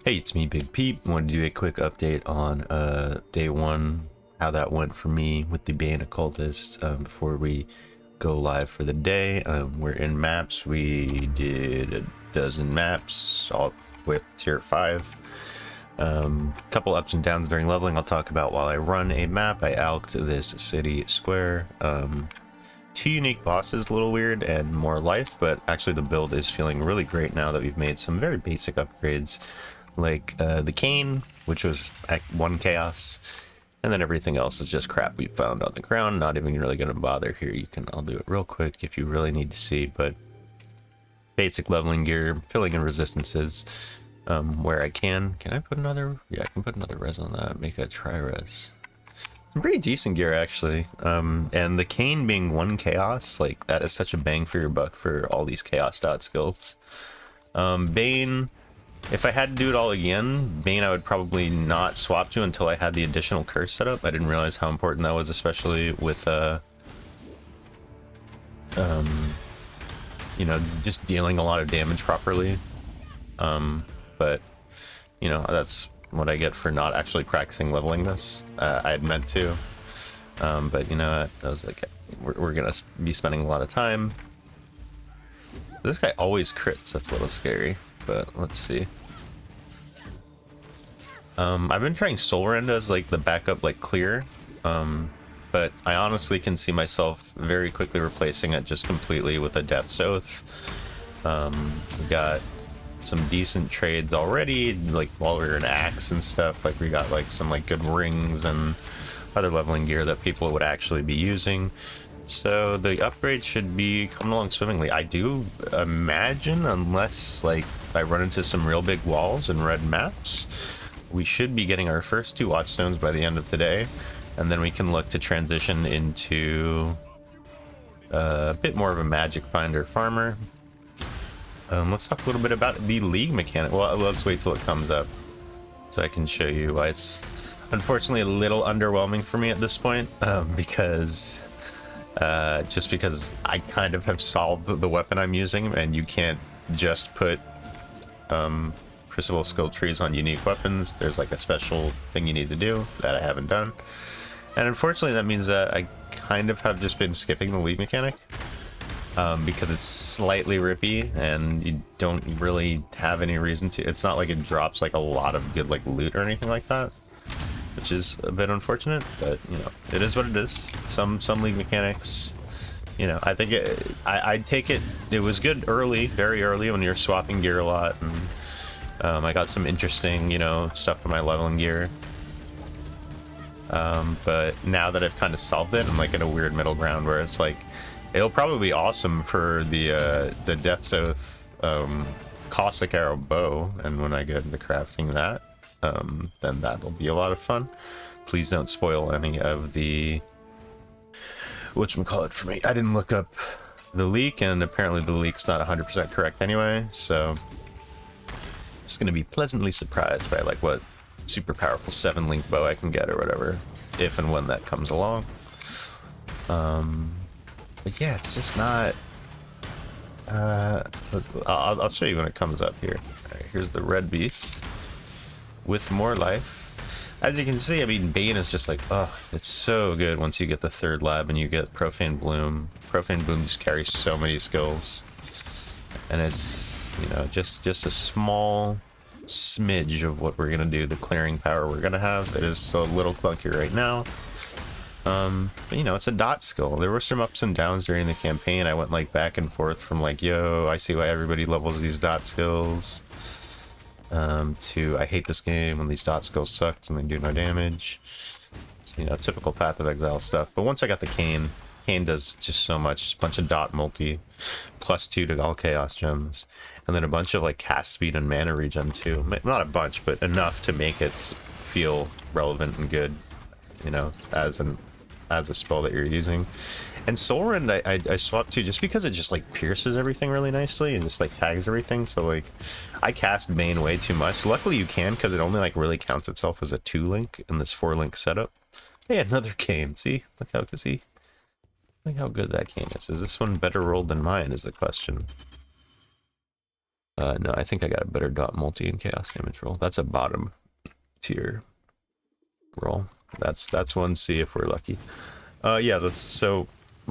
Hey, it's me, Big Pete. Want to do a quick update on day one, how that went for me with the Bane Occultist before we go live for the day. We're in maps. We did a dozen maps, all with tier 5. Couple ups and downs during leveling I'll talk about while I run a map. I alked this city square. Two unique bosses, a little weird, and more life, but actually the build is feeling really great now that we've made some very basic upgrades, like the cane, which was at 1 chaos, and then everything else is just crap we found on the ground. Not even really going to bother here. I'll do it real quick if you really need to see, but basic leveling gear, filling in resistances where I can. Can I put another? Yeah, I can put another res on that, make a tri-res. Pretty decent gear actually, and the cane being 1 chaos, like that is such a bang for your buck for all these chaos dot skills. Bane, if I had to do it all again, Bane I would probably not swap to until I had the additional curse set up. I didn't realize how important that was, especially with you know, just dealing a lot of damage properly. But you know, that's what I get for not actually practicing leveling this. I had meant to, but you know, I was like, we're gonna be spending a lot of time. This guy always crits. That's a little scary, but let's see. I've been trying Soul Rend as like the backup, like clear, but I honestly can see myself very quickly replacing it just completely with a Death's Oath. We got some decent trades already, like while we were in Axe and stuff. Like we got like some like good rings and other leveling gear that people would actually be using, so the upgrade should be coming along swimmingly. I do imagine, unless like I run into some real big walls and red maps, we should be getting our first 2 watchstones by the end of today, and then we can look to transition into a bit more of a magic finder farmer. Let's talk a little bit about the league mechanic. Well, let's wait till it comes up so I can show you why it's unfortunately a little underwhelming for me at this point, because just because I kind of have solved the weapon I'm using, and you can't just put Crucible skill trees on unique weapons. There's like a special thing you need to do that I haven't done, and unfortunately that means that I kind of have just been skipping the league mechanic. Because it's slightly rippy and you don't really have any reason to. It's not like it drops like a lot of good like loot or anything like that, which is a bit unfortunate, but you know, it is what it is. Some league mechanics, you know, I think I'd take it. It was good early, very early, when you're swapping gear a lot, and I got some interesting, you know, stuff in my leveling gear. But now that I've kind of solved it, I'm like in a weird middle ground where it's like, it'll probably be awesome for the Death's Oath Caustic Arrow bow, and when I get into crafting that, then that'll be a lot of fun. Please don't spoil any of the whatchamacallit for me. I didn't look up the leak, and apparently the leak's not 100% correct anyway, so I'm just gonna be pleasantly surprised by like what super powerful 7-link bow I can get or whatever, if and when that comes along. But yeah, it's just not. I'll show you when it comes up here. All right, here's the red beast with more life. As you can see, I mean, Bane is just like, oh, it's so good once you get the 3rd lab and you get Profane Bloom. Profane Bloom just carries so many skills, and it's, you know, just a small smidge of what we're gonna do. The clearing power we're gonna have. It is still a little clunky right now. But, you know, it's a dot skill. There were some ups and downs during the campaign. I went like back and forth from like, yo, I see why everybody levels these dot skills, to I hate this game when these dot skills suck and they do no damage. So, you know, typical Path of Exile stuff. But once I got the cane does just so much. Just a bunch of dot multi, +2 to all chaos gems, and then a bunch of like cast speed and mana regen too. Not a bunch, but enough to make it feel relevant and good, you know, as a spell that you're using. And Soul Rend I swapped to just because it just like pierces everything really nicely and just like tags everything. So like I cast Bane way too much. Luckily you can, because it only like really counts itself as a 2-link in this 4-link setup. Hey, another cane. See, look how good that cane is. Is this one better rolled than mine is the question. No, I think I got a better dot multi and chaos damage roll. That's a bottom tier roll. That's 1C if we're lucky. Yeah, let's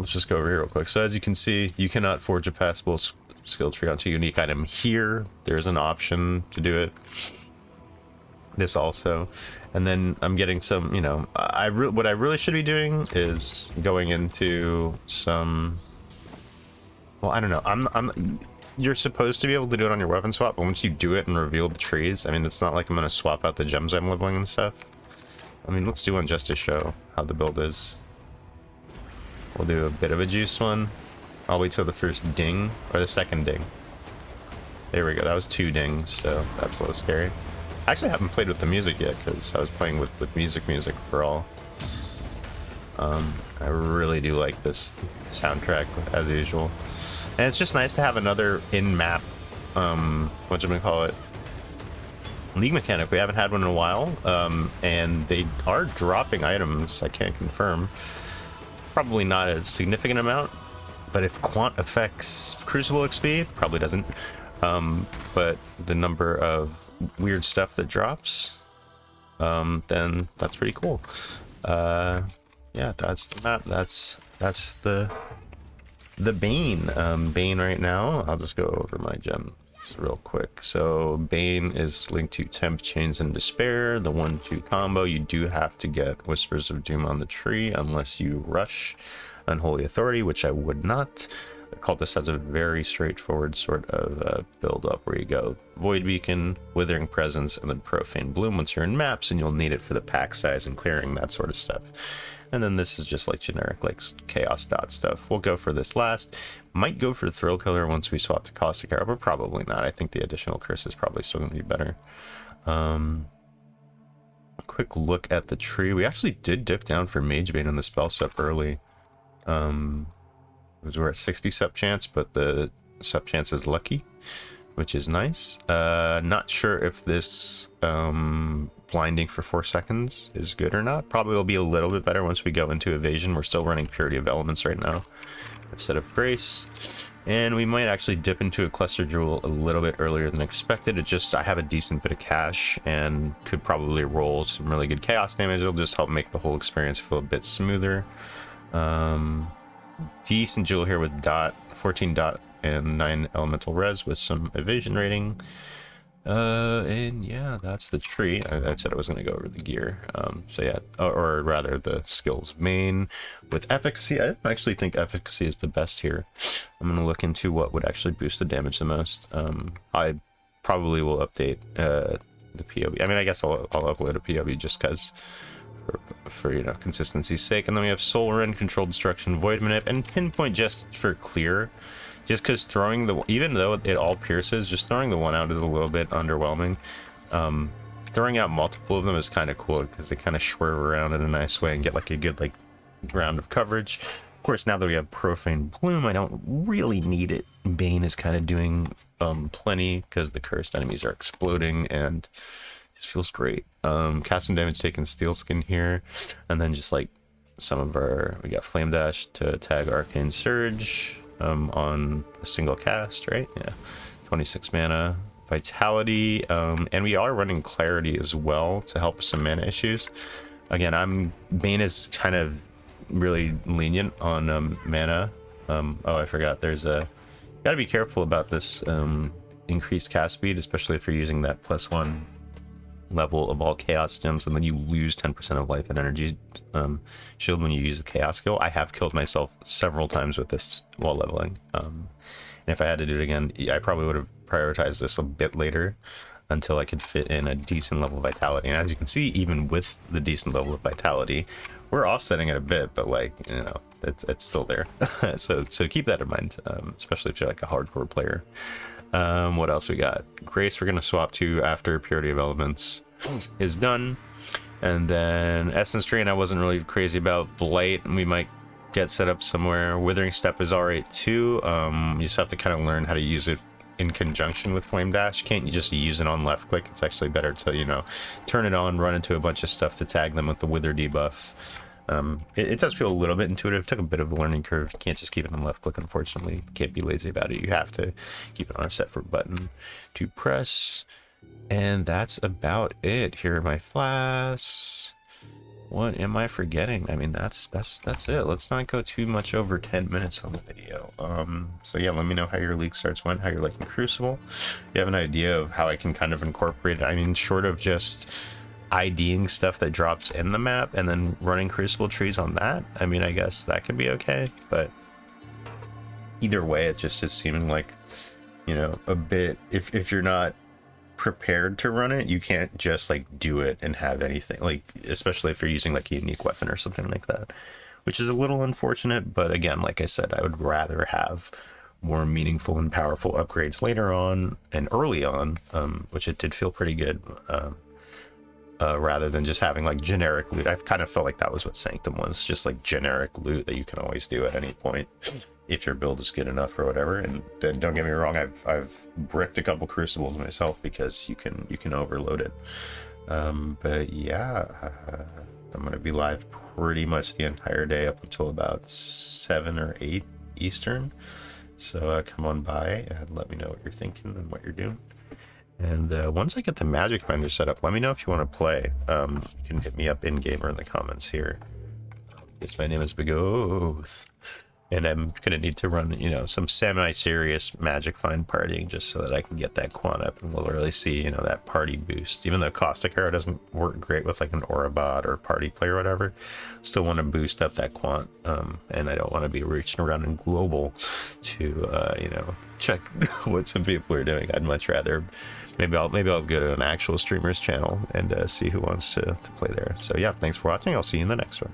just go over here real quick. So as you can see, you cannot forge a passable skill tree onto a unique item here. There's an option to do it. This also, and then I'm getting some, you know, what I really should be doing is going into some, well, I don't know, you're supposed to be able to do it on your weapon swap, but once you do it and reveal the trees, I mean, it's not like I'm going to swap out the gems I'm leveling and stuff. I mean, let's do one just to show how the build is. We'll do a bit of a juice one. I'll wait till the first ding, or the second ding. There we go, that was 2 dings, so that's a little scary. I actually haven't played with the music yet, because I was playing with music for all. I really do like this soundtrack, as usual. And it's just nice to have another in-map, league mechanic. We haven't had one in a while, and they are dropping items. I can't confirm. Probably not a significant amount, but if Quant affects Crucible XP, probably doesn't. But the number of weird stuff that drops, then that's pretty cool. Yeah, that's the map. That's the Bane. Bane right now. I'll just go over my gems real quick. So Bane is linked to Temp, Chains, and Despair. The 1-2 combo. You do have to get Whispers of Doom on the tree unless you rush Unholy Authority, which I would not. Occultist has a very straightforward sort of build up where you go Void Beacon, Withering Presence, and then Profane Bloom once you're in maps, and you'll need it for the pack size and clearing, that sort of stuff. And then this is just like generic like chaos dot stuff. We'll go for this last. Might go for Thrill Killer once we swap to Caustic Arrow, but probably not. I think the additional curse is probably still going to be better. A quick look at the tree. We actually did dip down for Mage Bane in the spell step early. We're at 60 sup chance, but the sup chance is lucky, which is nice. Not sure if this blinding for 4 seconds is good or not. Probably will be a little bit better once we go into evasion. We're still running Purity of Elements right now instead of Grace. And we might actually dip into a Cluster Jewel a little bit earlier than expected. I have a decent bit of cash and could probably roll some really good chaos damage. It'll just help make the whole experience feel a bit smoother. Decent jewel here with 14 dot and 9 elemental res with some evasion rating. And yeah, that's the tree. I said I was going to go over the gear. So yeah, or rather the skills. Main with efficacy. I actually think efficacy is the best here. I'm going to look into what would actually boost the damage the most. I probably will update the POV. I mean, I guess I'll upload a POV just because for you know, consistency's sake. And then we have Soul Rend, Controlled Destruction, Void Manip, and Pinpoint just for clear. Just because throwing the, even though it all pierces, just throwing the one out is a little bit underwhelming. Throwing out multiple of them is kind of cool because they kind of swerve around in a nice way and get like a good like round of coverage. Of course, now that we have Profane Bloom, I don't really need it. Bane is kind of doing plenty because the cursed enemies are exploding and just feels great. Cast some damage taken Steel Skin here, and then just like some of our, we got Flame Dash to tag Arcane Surge on a single cast, right? Yeah, 26 mana. Vitality, and we are running Clarity as well to help with some mana issues. Again, Bane is kind of really lenient on mana. Oh, I forgot, there's gotta be careful about this increased cast speed, especially if you're using that +1 level of all chaos stems, and then you lose 10% of life and energy shield when you use the chaos skill. I have killed myself several times with this while leveling, and if I had to do it again, I probably would have prioritized this a bit later until I could fit in a decent level of vitality. And as you can see, even with the decent level of vitality, we're offsetting it a bit, but like, you know, it's still there. so keep that in mind, especially if you're like a hardcore player. What else we got? Grace we're gonna swap to after Purity of Elements is done, and then Essence Drain I wasn't really crazy about. Blight we might get set up somewhere. Withering Step is alright too. You just have to kind of learn how to use it in conjunction with Flame Dash. Can't you just use it on left click? It's actually better to, you know, turn it on, run into a bunch of stuff to tag them with the Wither debuff. It does feel a little bit intuitive. It took a bit of a learning curve. You can't just keep it on left click, unfortunately. You can't be lazy about it. You have to keep it on a set for button to press. And that's about it. Here are my flasks. What am I forgetting? I mean, that's it. Let's not go too much over 10 minutes on the video. So yeah, let me know how your league starts went, how you're liking Crucible. You have an idea of how I can kind of incorporate it. I mean, short of just IDing stuff that drops in the map and then running Crucible trees on that, I mean, I guess that could be okay. But either way, it just is seeming like, you know, a bit, if you're not prepared to run it, you can't just like do it and have anything, like, especially if you're using like a unique weapon or something like that, which is a little unfortunate. But again, like I said, I would rather have more meaningful and powerful upgrades later on and early on, which it did feel pretty good, rather than just having like generic loot. I've kind of felt like that was what Sanctum was, just like generic loot that you can always do at any point if your build is good enough or whatever. And then don't get me wrong, I've bricked a couple Crucibles myself because you can overload it. But yeah, I'm gonna be live pretty much the entire day up until about 7 or 8 Eastern. So come on by and let me know what you're thinking and what you're doing. And once I get the Magic Finder set up, let me know if you want to play. You can hit me up in game or in the comments here. Yes, my name is Big Oath. And I'm gonna need to run, you know, some semi-serious Magic Find partying just so that I can get that quant up, and we'll really see, you know, that party boost. Even though Caustic Arrow doesn't work great with like an Aura bot or party play or whatever, still want to boost up that quant. And I don't want to be reaching around in global to, you know, check what some people are doing. I'd much rather, maybe I'll go to an actual streamer's channel and see who wants to play there. So yeah, thanks for watching. I'll see you in the next one.